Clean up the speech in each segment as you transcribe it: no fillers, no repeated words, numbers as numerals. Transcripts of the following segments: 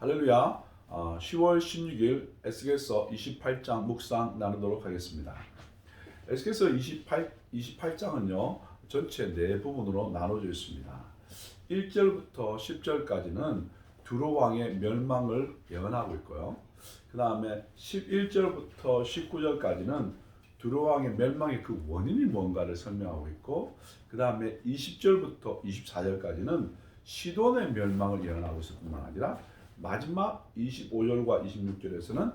할렐루야. 10월 16일 에스겔서 28장 묵상 나누도록 하겠습니다. 에스겔서 28장은요 전체 네 부분으로 나눠져 있습니다. 1절부터 10절까지는 두로 왕의 멸망을 예언하고 있고요. 그 다음에 11절부터 19절까지는 두로 왕의 멸망의 그 원인이 뭔가를 설명하고 있고, 그 다음에 20절부터 24절까지는 시돈의 멸망을 예언하고 있을 뿐만 아니라 마지막 25절과 26절에서는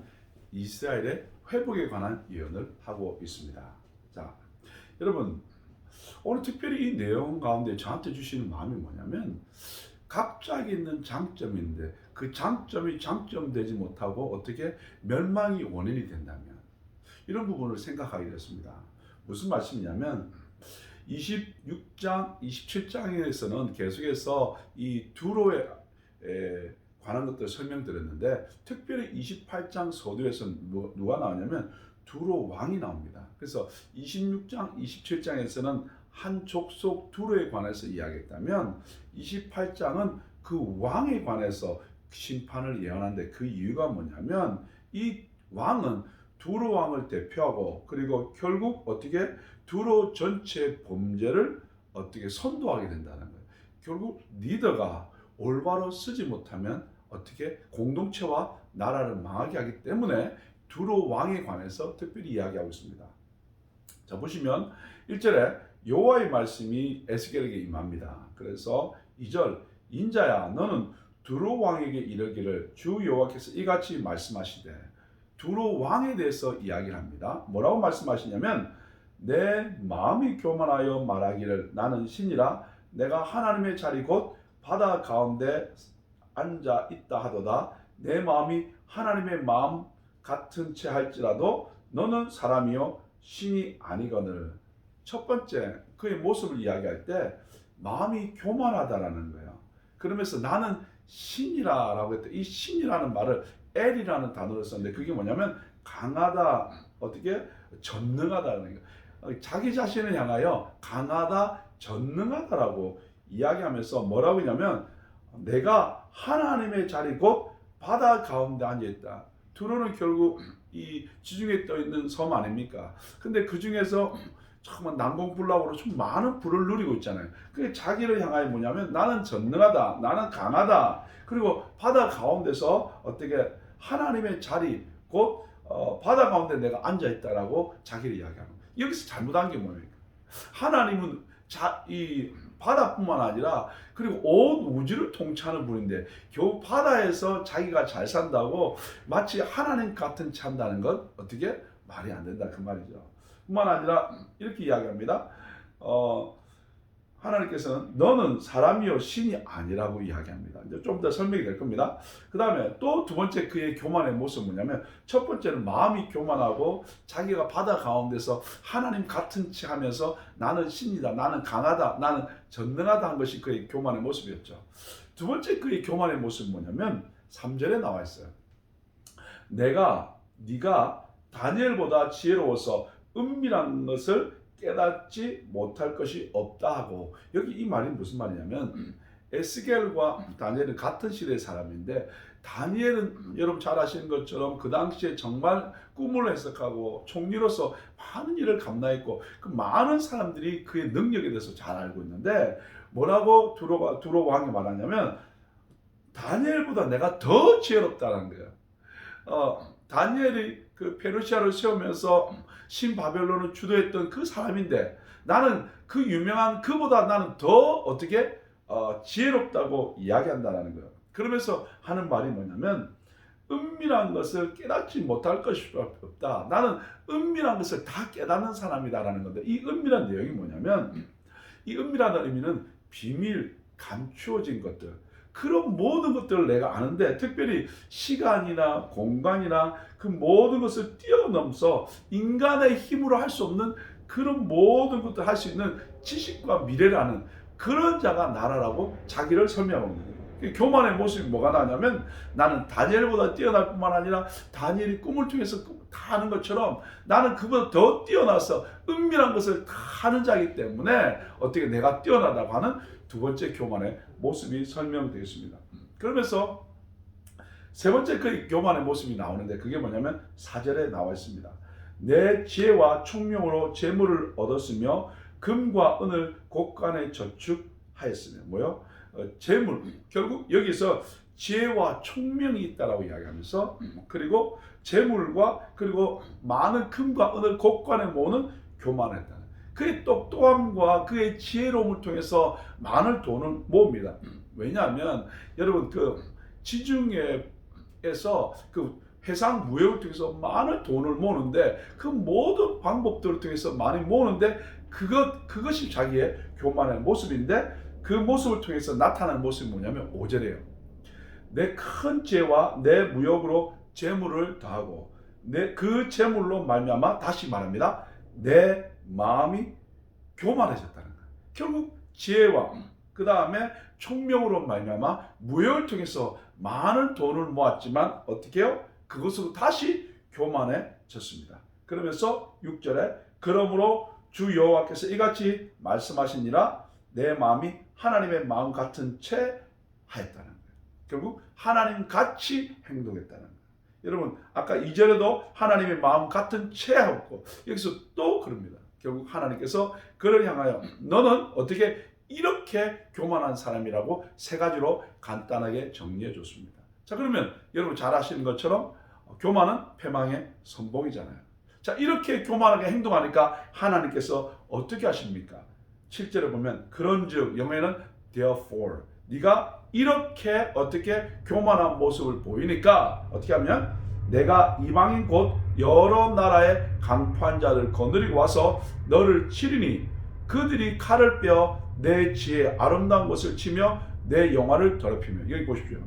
이스라엘의 회복에 관한 예언을 하고 있습니다. 자, 여러분, 오늘 특별히 이 내용 가운데 저한테 주시는 마음이 뭐냐면, 각자에게 있는 장점인데 그 장점이 장점되지 못하고 어떻게 멸망이 원인이 된다면, 이런 부분을 생각하게 됐습니다. 무슨 말씀이냐면 26장, 27장에서는 계속해서 이 두로에 관한 것들을 설명드렸는데, 특별히 28장 서두에서는 누가 나오냐면 두로 왕이 나옵니다. 그래서 26장, 27장에서는 한 족속 두로에 관해서 이야기했다면 28장은 그 왕에 관해서 심판을 예언하는데, 그 이유가 뭐냐면 이 왕은 두로 왕을 대표하고, 그리고 결국 어떻게 두로 전체 범죄를 어떻게 선도하게 된다는 거예요. 결국 리더가 올바로 쓰지 못하면 어떻게 공동체와 나라를 망하게 하기 때문에 두로 왕에 관해서 특별히 이야기하고 있습니다. 자, 보시면 1절에 여호와의 말씀이 에스겔에게 임합니다. 그래서 2절, 인자야 너는 두로 왕에게 이르기를 주 여호와께서 이같이 말씀하시되, 두로 왕에 대해서 이야기를 합니다. 뭐라고 말씀하시냐면, 내 마음이 교만하여 말하기를 나는 신이라 내가 하나님의 자리 곧 바다 가운데 앉아 있다 하도다. 내 마음이 하나님의 마음 같은 채 할지라도 너는 사람이요 신이 아니거늘. 첫 번째, 그의 모습을 이야기할 때 마음이 교만하다라는 거예요. 그러면서 나는 신이라고 했대. 이 신이라는 말을 엘이라는 단어를 썼는데, 그게 뭐냐면 강하다, 어떻게 전능하다는 거예요. 자기 자신을 향하여 강하다, 전능하다라고 이야기하면서 뭐라고 하냐면, 내가 하나님의 자리 곧 바다 가운데 앉아있다. 두로는 결국 이 지중해에 떠있는 섬 아닙니까? 근데 그 중에서 정말 난공불락으로 좀 많은 부를 누리고 있잖아요. 그게 자기를 향하여 뭐냐면 나는 전능하다, 나는 강하다, 그리고 바다 가운데서 어떻게 하나님의 자리 곧 바다 가운데 내가 앉아있다라고 자기를 이야기하는 거예요. 여기서 잘못한 게 뭡니까? 하나님은 이 바다뿐만 아니라 그리고 온 우주를 통치하는 분인데, 겨우 바다에서 자기가 잘 산다고 마치 하나님 같은 채 한다는 건 어떻게 말이 안 된다 그 말이죠. 뿐만 아니라 이렇게 이야기합니다. 하나님께서는 너는 사람이요 신이 아니라고 이야기합니다. 이제 좀 더 설명이 될 겁니다. 그 다음에 또 두 번째 그의 교만의 모습은 뭐냐면, 첫 번째는 마음이 교만하고 자기가 바다 가운데서 하나님 같은 채 하면서 나는 신이다, 나는 강하다, 나는 전능하다 한 것이 그의 교만의 모습이었죠. 두 번째 그의 교만의 모습은 뭐냐면 3절에 나와 있어요. 네가 다니엘보다 지혜로워서 은밀한 것을 깨닫지 못할 것이 없다 하고, 여기 이 말이 무슨 말이냐면, 에스겔과 다니엘은 같은 시대의 사람인데, 다니엘은 여러분 잘 아시는 것처럼 그 당시에 정말 꿈을 해석하고 총리로서 많은 일을 감당했고, 그 많은 사람들이 그의 능력에 대해서 잘 알고 있는데, 뭐라고 두로 왕이 말하냐면 다니엘보다 내가 더 지혜롭다는 거예요. 다니엘이 그 페르시아를 세우면서 신바벨론을 주도했던 그 사람인데, 나는 그 유명한 그보다 나는 더 어떻게 지혜롭다고 이야기한다는 거예요. 그러면서 하는 말이 뭐냐면, 은밀한 것을 깨닫지 못할 것이 없다. 나는 은밀한 것을 다 깨닫는 사람이다라는 건데, 이 은밀한 내용이 뭐냐면, 이 은밀하다는 의미는 비밀, 감추어진 것들, 그런 모든 것들을 내가 아는데, 특별히 시간이나 공간이나 그 모든 것을 뛰어넘어서 인간의 힘으로 할 수 없는 그런 모든 것들을 할 수 있는 지식과 미래를 아는 그런 자가 나라라고 자기를 설명하는 거예요. 교만의 모습이 뭐가 나냐면, 나는 다니엘보다 뛰어날 뿐만 아니라 다니엘이 꿈을 통해서 다 아는 것처럼 나는 그보다 더 뛰어나서 은밀한 것을 다 아는 자이기 때문에 어떻게 내가 뛰어나다고 하는 두 번째 교만의 모습이 설명되어 있습니다. 그러면서 세 번째 그 교만의 모습이 나오는데 그게 뭐냐면 4절에 나와 있습니다. 내 지혜와 총명으로 재물을 얻었으며 금과 은을 곳간에 저축하였으며 뭐요? 재물. 결국 여기서 지혜와 총명이 있다라고 이야기하면서 그리고 재물과 그리고 많은 금과 은을 곳간에 모으는 교만했다는 그의 똑똑함과 그의 지혜로움을 통해서 많은 돈을 모읍니다. 왜냐하면 여러분 그 지중해에서 그 해상 무역을 통해서 많은 돈을 모으는데 그 모든 방법들을 통해서 많이 모으는데 그것이 자기의 교만의 모습인데 그 모습을 통해서 나타나는 모습이 뭐냐면 5절이에요. 내 큰 죄와 내 무역으로 재물을 더하고 그 재물로 말미암아 다시 말합니다. 내 마음이 교만해졌다는 거예요. 결국 지혜와 그 다음에 총명으로 말미암아 무역을 통해서 많은 돈을 모았지만 어떻게 해요? 그것으로 다시 교만해졌습니다. 그러면서 6절에 그러므로 주 여호와께서 이같이 말씀하시니라 내 마음이 하나님의 마음 같은 채 하였다는 거예요. 결국 하나님 같이 행동했다는 거예요. 여러분 아까 2절에도 하나님의 마음 같은 채 하고 여기서 또 그럽니다. 결국 하나님께서 그를 향하여 너는 어떻게 이렇게 교만한 사람이라고 세 가지로 간단하게 정리해 줬습니다. 자 그러면 여러분 잘 아시는 것처럼 교만은 패망의 선봉이잖아요. 자 이렇게 교만하게 행동하니까 하나님께서 어떻게 하십니까? 7절에 보면 그런즉 영어에는 therefore 네가 이렇게 어떻게 교만한 모습을 보이니까 어떻게 하면 내가 이방인 곧 여러 나라의 강포한 자를 거느리고 와서 너를 치리니 그들이 칼을 빼어 내 지혜의 아름다운 것을 치며 내 영화를 더럽히며 여기 보십시오.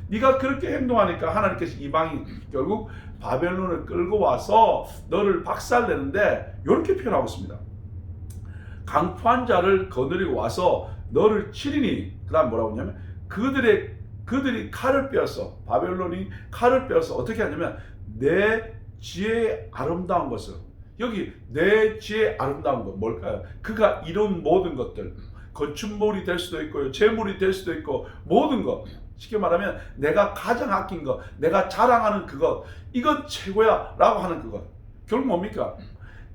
네가 그렇게 행동하니까 하나님께서 이방인 결국 바벨론을 끌고 와서 너를 박살내는데 이렇게 표현하고 있습니다. 강포한 자를 거느리고 와서 너를 치리니 그 다음 뭐라고 했냐면 그들이 칼을 빼어서 바벨론이 칼을 빼어서 어떻게 하냐면 내 지혜의 아름다운 것을 여기 내 지혜의 아름다운 것 뭘까요? 그가 이룬 모든 것들 건축물이 될 수도 있고요 재물이 될 수도 있고 모든 것 쉽게 말하면 내가 가장 아낀 것 내가 자랑하는 그것 이건 최고야 라고 하는 그것 결국 뭡니까?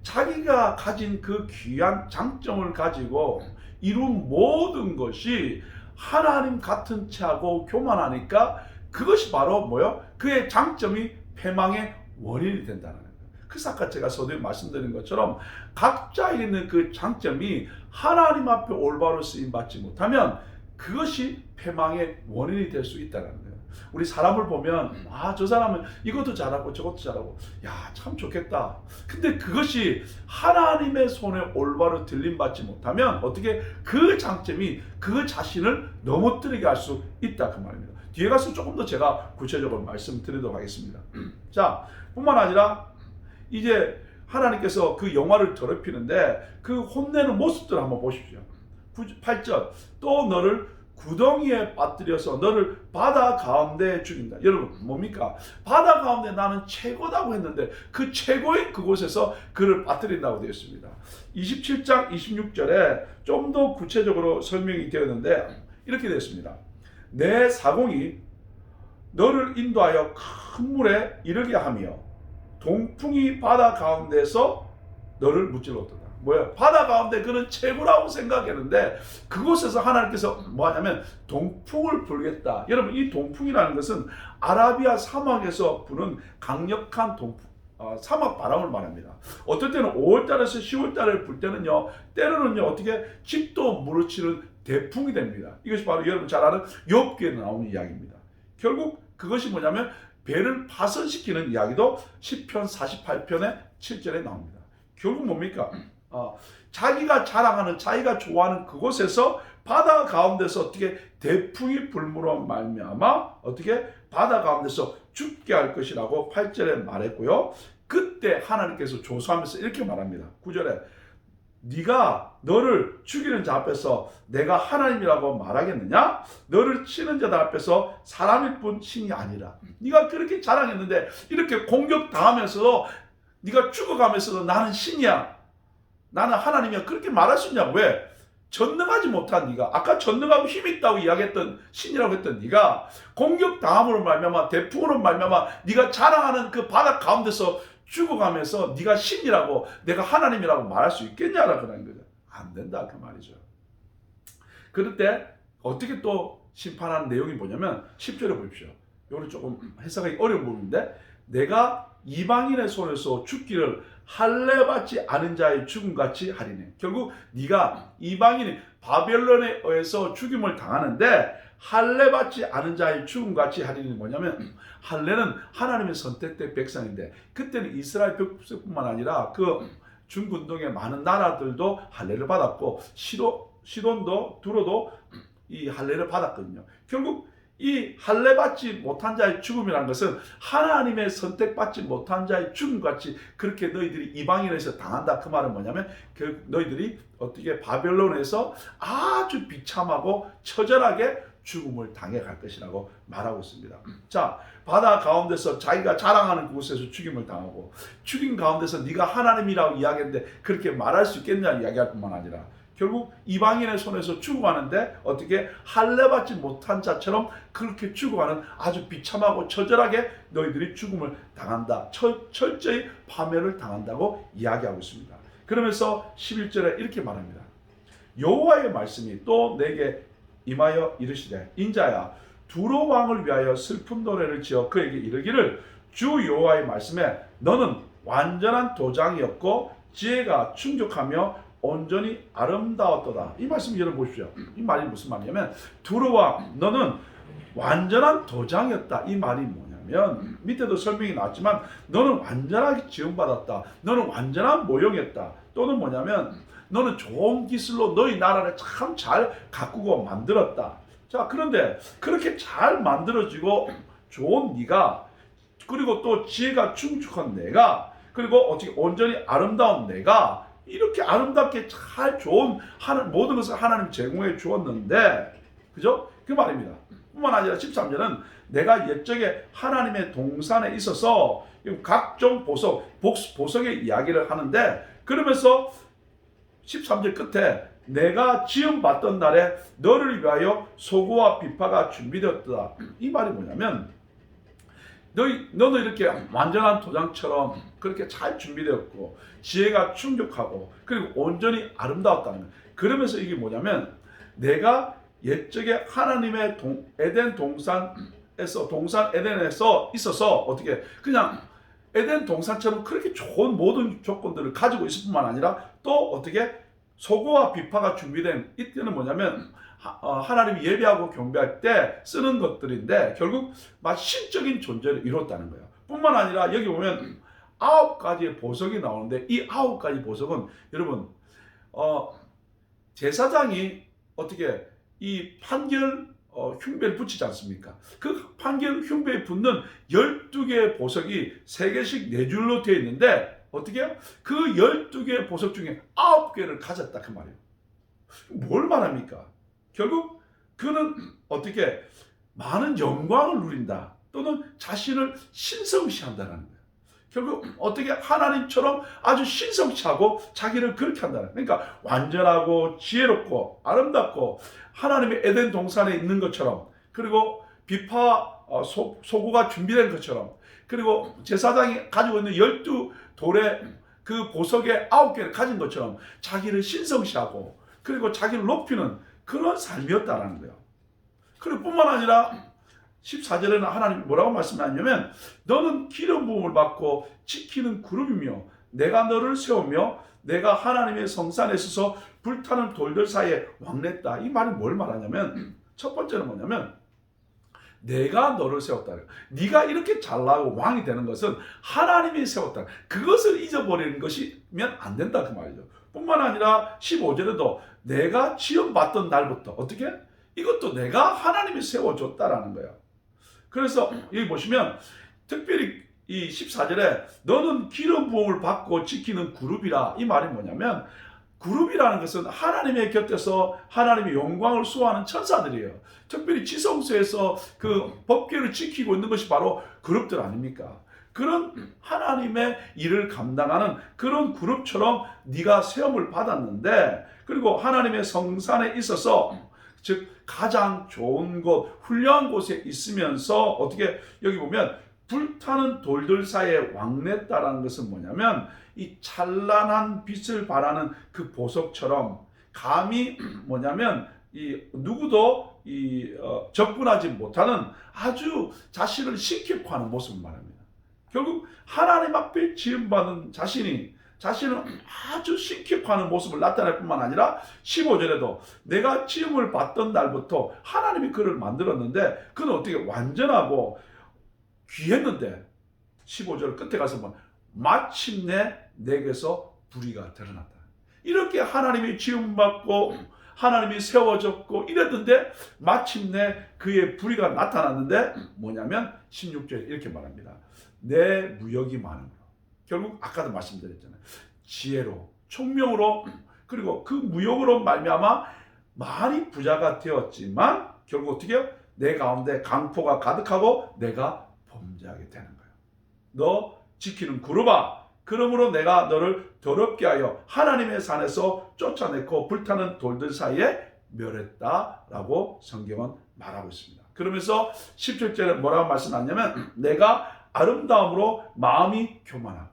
자기가 가진 그 귀한 장점을 가지고 이룬 모든 것이 하나님 같은 채하고 교만하니까 그것이 바로 뭐요? 그의 장점이 패망의 원인이 된다는 거예요. 그래서 아까 제가 서두에 말씀드린 것처럼 각자 있는 그 장점이 하나님 앞에 올바로 쓰임 받지 못하면 그것이 패망의 원인이 될 수 있다는 거예요. 우리 사람을 보면 저 사람은 이것도 잘하고 저것도 잘하고 참 좋겠다. 근데 그것이 하나님의 손에 올바로 들림받지 못하면 어떻게 그 장점이 그 자신을 넘어뜨리게 할 수 있다 그 말입니다. 뒤에 가서 조금 더 제가 구체적으로 말씀드리도록 하겠습니다. 자 뿐만 아니라 이제 하나님께서 그 영화를 더럽히는데 그 혼내는 모습들을 한번 보십시오. 8절 또 너를 구덩이에 빠뜨려서 너를 바다 가운데 죽인다. 여러분 뭡니까? 바다 가운데 나는 최고다고 했는데 그 최고의 그곳에서 그를 빠뜨린다고 되어 있습니다. 27장 26절에 좀 더 구체적으로 설명이 되었는데 이렇게 되어 있습니다. 내 사공이 너를 인도하여 큰 물에 이르게 하며 동풍이 바다 가운데서 너를 무찔렀다. 뭐야? 바다 가운데 그는 최고라고 생각했는데 그곳에서 하나님께서 뭐 하냐면 동풍을 불겠다. 여러분 이 동풍이라는 것은 아라비아 사막에서 부는 강력한 동풍 사막 바람을 말합니다. 어떨 때는 5월달에서 10월달에 불 때는요 때로는요 어떻게 집도 무너뜨리는 대풍이 됩니다. 이것이 바로 여러분 잘 아는 욥기에 나오는 이야기입니다. 결국 그것이 뭐냐면 배를 파손시키는 이야기도 시편 48편의 7절에 나옵니다. 결국 뭡니까? 자기가 자랑하는 자기가 좋아하는 그곳에서 바다 가운데서 어떻게 대풍이 불므로 말미암아 어떻게 바다 가운데서 죽게 할 것이라고 8절에 말했고요. 그때 하나님께서 조소하면서 이렇게 말합니다. 9절에 네가 너를 죽이는 자 앞에서 내가 하나님이라고 말하겠느냐? 너를 치는 자들 앞에서 사람일 뿐 신이 아니라. 네가 그렇게 자랑했는데 이렇게 공격당하면서도 네가 죽어가면서도 나는 신이야 나는 하나님이야 그렇게 말할 수 있냐고. 왜? 전능하지 못한 네가, 아까 전능하고 힘 있다고 이야기했던 신이라고 했던 네가 공격당함으로 말미암아 대풍으로 말미암아 네가 자랑하는 그 바다 가운데서 죽어가면서 네가 신이라고 내가 하나님이라고 말할 수 있겠냐라고 하는 거죠. 안 된다 그 말이죠. 그럴 때 어떻게 또 심판하는 내용이 뭐냐면 10절에 보십시오. 이거는 조금 해석하기 어려운 부분인데, 내가 이방인의 손에서 죽기를 할례받지 않은 자의 죽음같이 하리니. 결국 네가 이방인이 바벨론에 의해서 죽임을 당하는데 할례받지 않은 자의 죽음같이 하리니 뭐냐면, 할례는 하나님의 선택된 백성인데 그때는 이스라엘 백성뿐만 아니라 그 중근동의 많은 나라들도 할례를 받았고 시돈도 두로도 이 할례를 받았거든요. 결국 이 할례받지 못한 자의 죽음이라는 것은 하나님의 선택받지 못한 자의 죽음같이 그렇게 너희들이 이방인에서 당한다. 그 말은 뭐냐면 너희들이 어떻게 바벨론에서 아주 비참하고 처절하게 죽음을 당해갈 것이라고 말하고 있습니다. 자, 바다 가운데서 자기가 자랑하는 그곳에서 죽임을 당하고 죽임 가운데서 네가 하나님이라고 이야기했는데 그렇게 말할 수 있겠냐 이야기할 뿐만 아니라 결국 이방인의 손에서 죽어가는데 어떻게 할례받지 못한 자처럼 그렇게 죽어가는 아주 비참하고 처절하게 너희들이 죽음을 당한다. 철저히 파멸을 당한다고 이야기하고 있습니다. 그러면서 11절에 이렇게 말합니다. 여호와의 말씀이 또 내게 임하여 이르시되, 인자야 두로 왕을 위하여 슬픈 노래를 지어 그에게 이르기를, 주 여호와의 말씀에 너는 완전한 도장이었고 지혜가 충족하며 온전히 아름다웠도다. 이 말씀 열어보십시오. 이 말이 무슨 말이냐면, 두로 왕 너는 완전한 도장이었다. 이 말이 뭐냐면, 밑에도 설명이 나왔지만 너는 완전하게 지음받았다. 너는 완전한 모형이었다. 또는 뭐냐면 너는 좋은 기술로 너희 나라를 참 잘 가꾸고 만들었다. 자, 그런데 그렇게 잘 만들어지고 좋은 네가, 그리고 또 지혜가 충족한 내가, 그리고 어떻게 온전히 아름다운 내가 이렇게 아름답게 잘 좋은 모든 것을 하나님 제공해 주었는데, 그죠? 그 말입니다. 뿐만 아니라 13절은 내가 옛적에 하나님의 동산에 있어서 각종 보석의 이야기를 하는데, 그러면서 13절 끝에 내가 지음받던 날에 너를 위하여 소고와 비파가 준비되었다. 이 말이 뭐냐면, 너는 이렇게 완전한 도장처럼 그렇게 잘 준비되었고 지혜가 충족하고 그리고 온전히 아름다웠다는 거예요. 그러면서 이게 뭐냐면, 내가 옛적에 하나님의 에덴 동산 에덴에서 있어서 어떻게 그냥 에덴 동산처럼 그렇게 좋은 모든 조건들을 가지고 있을 뿐만 아니라 또 어떻게 소고와 비파가 준비된, 이때는 뭐냐면 하나님이 예배하고 경배할 때 쓰는 것들인데 결국 신적인 존재를 이뤘다는 거예요. 뿐만 아니라 여기 보면 9가지의 보석이 나오는데 이 9가지 보석은 여러분 제사장이 어떻게 이 판결 흉배를 붙이지 않습니까? 그 판결 흉배에 붙는 12개의 보석이 3개씩 4줄로 되어 있는데 어떻게 해요? 그 12개의 보석 중에 9개를 가졌다 그 말이에요. 뭘 말합니까? 결국 그는 어떻게 많은 영광을 누린다, 또는 자신을 신성시한다는 거예요. 결국 어떻게 하나님처럼 아주 신성시하고 자기를 그렇게 한다는 거예요. 그러니까 완전하고 지혜롭고 아름답고 하나님의 에덴 동산에 있는 것처럼, 그리고 비파 소고가 준비된 것처럼, 그리고 제사장이 가지고 있는 12돌의 그 보석의 9개를 가진 것처럼 자기를 신성시하고 그리고 자기를 높이는 그런 삶이었다는 거예요. 그리고 뿐만 아니라 14절에는 하나님이 뭐라고 말씀하냐면, 너는 기름 부음을 받고 지키는 그룹이며 내가 너를 세우며 내가 하나님의 성산에 있어서 불타는 돌들 사이에 왕랬다. 이 말이 뭘 말하냐면, 첫 번째는 뭐냐면 내가 너를 세웠다. 네가 이렇게 잘나고 왕이 되는 것은 하나님이 세웠다. 그것을 잊어버리는 것이면 안 된다 그 말이죠. 뿐만 아니라 15절에도 내가 지음받던 날부터 어떻게? 이것도 내가 하나님이 세워줬다라는 거예요. 그래서 여기 보시면 특별히 이 14절에 너는 기름 부음을 받고 지키는 그룹이라, 이 말이 뭐냐면 그룹이라는 것은 하나님의 곁에서 하나님의 영광을 수호하는 천사들이에요. 특별히 지성소에서 그 법궤를 지키고 있는 것이 바로 그룹들 아닙니까? 그런 하나님의 일을 감당하는 그런 그룹처럼 네가 세움을 받았는데, 그리고 하나님의 성산에 있어서 즉 가장 좋은 곳, 훌륭한 곳에 있으면서 어떻게 여기 보면 불타는 돌들 사이에 왕래했다라는 것은 뭐냐면 이 찬란한 빛을 발하는 그 보석처럼 감히 뭐냐면 이 누구도 접근하지 못하는 아주 자신을 신격화하는 하는 모습을 말합니다. 결국 하나님 앞에 지음받은 자신을 아주 신격화하는 모습을 나타낼 뿐만 아니라 15절에도 내가 지음을 받던 날부터 하나님이 그를 만들었는데 그는 어떻게 완전하고 귀했는데 15절 끝에 가서 보면 마침내 내게서 불의가 드러났다. 이렇게 하나님이 지음받고 하나님이 세워졌고 이랬는데 마침내 그의 불의가 나타났는데 뭐냐면 16절에 이렇게 말합니다. 내 무역이 많음으로, 결국 아까도 말씀드렸잖아요. 지혜로, 총명으로, 그리고 그 무역으로 말미암아 많이 부자가 되었지만 결국 어떻게 해요? 내 가운데 강포가 가득하고 내가 범죄하게 되는 거예요. 너 지키는 그루바, 그러므로 내가 너를 더럽게 하여 하나님의 산에서 쫓아내고 불타는 돌들 사이에 멸했다라고 성경은 말하고 있습니다. 그러면서 17절에 뭐라고 말씀하냐면 내가 아름다움으로 마음이 교만하고,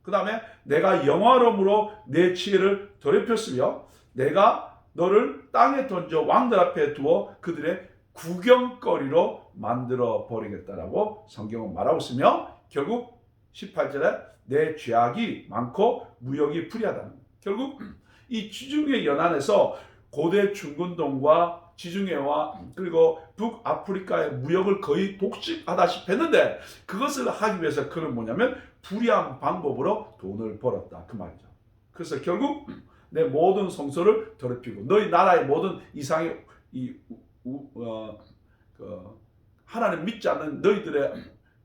그 다음에 내가 영화로움으로 내 지혜를 더럽혔으며 내가 너를 땅에 던져 왕들 앞에 두어 그들의 구경거리로 만들어 버리겠다라고 성경은 말하고 있으며 결국 18절에 내 죄악이 많고 무역이 불의하다는 거예요. 결국 이 지중해 연안에서 고대 중근동과 지중해와 그리고 북아프리카의 무역을 거의 독식하다시피 했는데 그것을 하기 위해서 그는 뭐냐면 불의한 방법으로 돈을 벌었다 그 말이죠. 그래서 결국 내 모든 성소를 더럽히고 너희 나라의 모든 이상의 하나님 믿지 않는 너희들의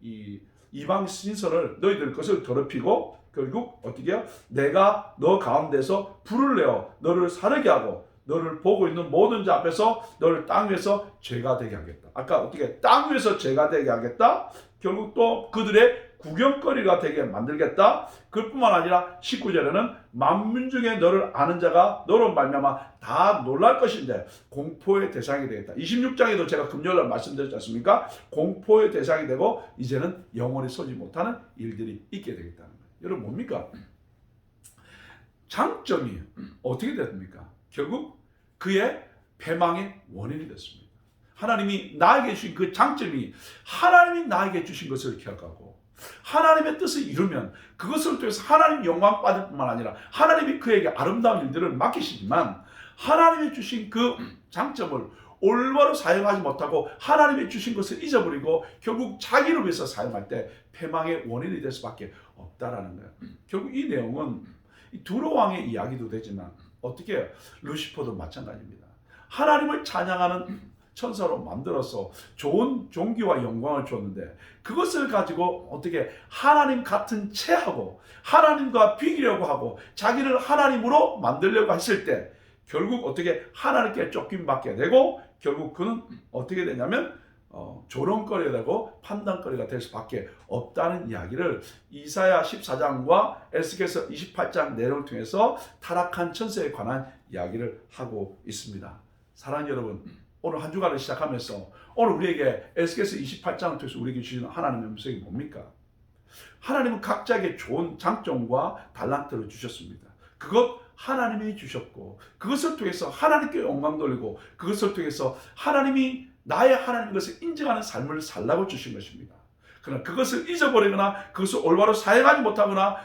이 이방 신설을 너희들 것을 더럽히고 결국 어떻게 해요? 내가 너 가운데서 불을 내어 너를 사르게 하고 너를 보고 있는 모든 자 앞에서 너를 땅 위에서 죄가 되게 하겠다. 아까 어떻게 땅 위에서 죄가 되게 하겠다. 결국 또 그들의 구경거리가 되게 만들겠다. 그뿐만 아니라 19절에는 만민 중에 너를 아는 자가 너로 말미암아 다 놀랄 것인데 공포의 대상이 되겠다. 26장에도 제가 금요일날 말씀드렸지 않습니까? 공포의 대상이 되고 이제는 영원히 서지 못하는 일들이 있게 되겠다는 거예요. 여러분 뭡니까? 장점이 어떻게 됐습니까? 결국 그의 패망의 원인이 됐습니다. 하나님이 나에게 주신 그 장점이 하나님이 나에게 주신 것을 기억하고 하나님의 뜻을 이루면 그것을 통해서 하나님 영광 받을 뿐만 아니라 하나님이 그에게 아름다운 일들을 맡기시지만 하나님이 주신 그 장점을 올바로 사용하지 못하고 하나님이 주신 것을 잊어버리고 결국 자기를 위해서 사용할 때 패망의 원인이 될 수밖에 없다라는 거예요. 결국 이 내용은 두로 왕의 이야기도 되지만 어떻게 해요? 루시퍼도 마찬가지입니다. 하나님을 찬양하는 천사로 만들어서 좋은 종기와 영광을 줬는데 그것을 가지고 어떻게 하나님 같은 체하고 하나님과 비기려고 하고 자기를 하나님으로 만들려고 했을 때 결국 어떻게 하나님께 쫓김받게 되고 결국 그는 어떻게 되냐면 조롱거리가 되고 판단거리가 될 수밖에 없다는 이야기를 이사야 14장과 에스겔서 28장 내용을 통해서 타락한 천사에 관한 이야기를 하고 있습니다. 사랑하는 여러분, 오늘 한 주간을 시작하면서 오늘 우리에게 에스겔서 28장을 통해서 우리에게 주시는 하나님의 음성이 뭡니까? 하나님은 각자에게 좋은 장점과 달란트를 주셨습니다. 그것 하나님이 주셨고 그것을 통해서 하나님께 영광 돌리고 그것을 통해서 하나님이 나의 하나님 것을 인정하는 삶을 살라고 주신 것입니다. 그러나 그것을 잊어버리거나 그것을 올바로 사용하지 못하거나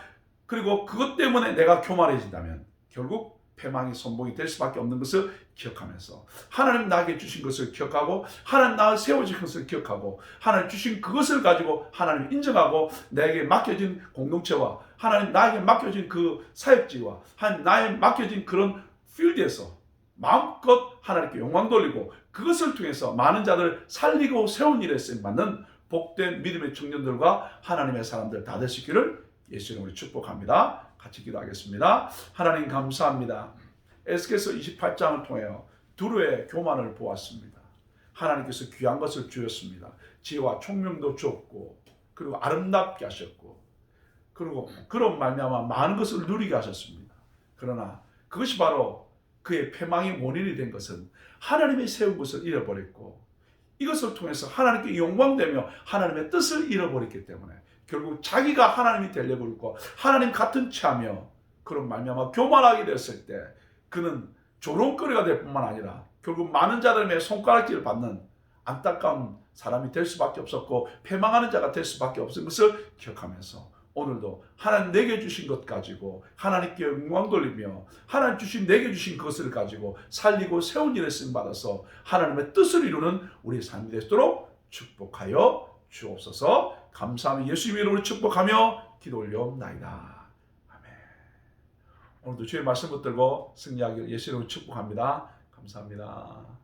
그리고 그것 때문에 내가 교만해진다면 결국 패망이 선봉이 될 수밖에 없는 것을 기억하면서 하나님 나에게 주신 것을 기억하고 하나님 나를 세워진 것을 기억하고 하나님 주신 그것을 가지고 하나님 인정하고 내게 맡겨진 공동체와 하나님 나에게 맡겨진 그 사역지와 하나님 나에게 맡겨진 그런 필드에서 마음껏 하나님께 영광 돌리고 그것을 통해서 많은 자들을 살리고 세운 일에 쓰임받는 복된 믿음의 청년들과 하나님의 사람들 다 되시기를 예수 이름으로 축복합니다. 같이 기도하겠습니다. 하나님 감사합니다. 에스겔서 28장을 통해 두루의 교만을 보았습니다. 하나님께서 귀한 것을 주셨습니다. 지혜와 총명도 주었고 그리고 아름답게 하셨고 그리고 그런 말미암아 많은 것을 누리게 하셨습니다. 그러나 그것이 바로 그의 패망의 원인이 된 것은 하나님이 세운 것을 잃어버렸고 이것을 통해서 하나님께 영광되며 하나님의 뜻을 잃어버렸기 때문에 결국 자기가 하나님이 되려고 했고 하나님 같은 체하며 그런 말미암아 교만하게 되었을 때 그는 조롱거리가 될 뿐만 아니라 결국 많은 자들의 손가락질을 받는 안타까운 사람이 될 수밖에 없었고 패망하는 자가 될 수밖에 없은 것을 기억하면서 오늘도 하나님 내게 주신 것 가지고 하나님께 영광 돌리며 하나님 내게 주신 것을 가지고 살리고 세운 일에 쓰임받아서 하나님의 뜻을 이루는 우리의 삶이 되도록 축복하여 주옵소서. 감사하며 예수님 이름으로 축복하며 기도 올려옵나이다. 아멘. 오늘도 주의 말씀 붙들고 승리하기를 예수 이름으로 축복합니다. 감사합니다.